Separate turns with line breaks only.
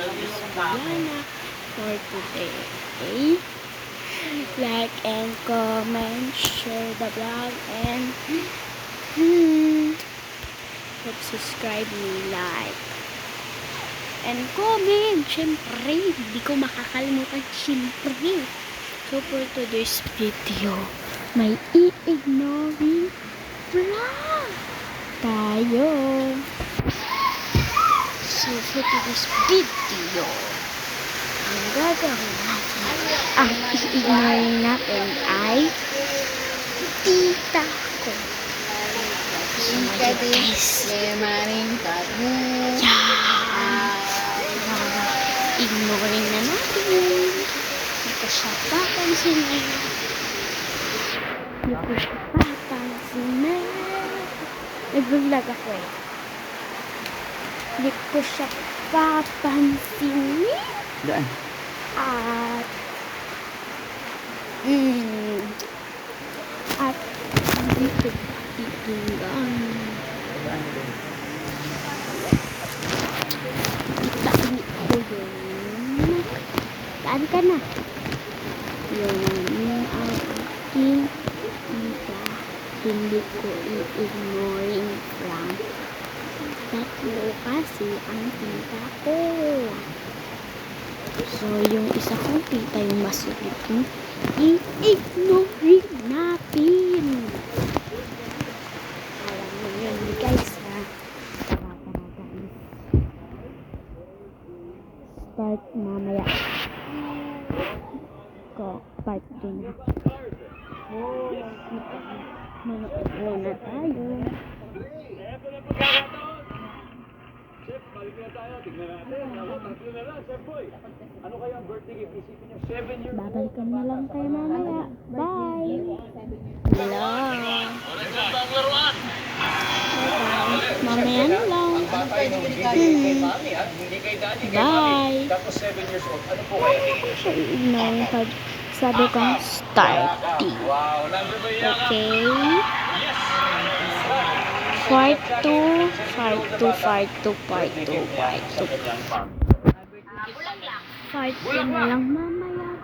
is Diana for today. Like and comment, share the vlog, and subscribe me, like and comment. Syempre, hindi ko makakalimutan. Syempre. So for today's video, may i-ignoring vlog tayo. So for today's video, ang gagawin natin, ang i-ignoring natin ay tita ko. So guys, ignoring na natin. Hindi ko siya papansin ngayon. Hindi ko siya papansin na. Nag-vlog ako eh. Hindi ko siya papansin.
Doon.
At dito titinggan. Itaan ko yun. Taan ka na. Yun ang aking tita. Hindi ko i-ignoring prank. Tatlo kasi ang tita ko. So, yung isa kong tita, yung masulit mo, i-ignoring natin. Alam mo yun, guys, ha? Tara, guys. Start mamaya. Part 2 na. Manood muna tayo.
Balik na tayo, tignan natin. Tatlo na lang, Chef Boy. Ano kaya ang birthday gift? Isipin niyo, 7 years old.
Babalikan na lang tayo mamaya. Bye! Hello!
Ang laruan!
Mamaya na lang.
Hindi kay daddy, kay
Bye!
tapos 7 years old. Ano po kaya tingin niyo?
Pag sabi kong starting.
Wow, number ba yan?
Okay?
Yes!
Part 2, part 2, part 2, part 2, part 2. Part 2 na lang mamaya.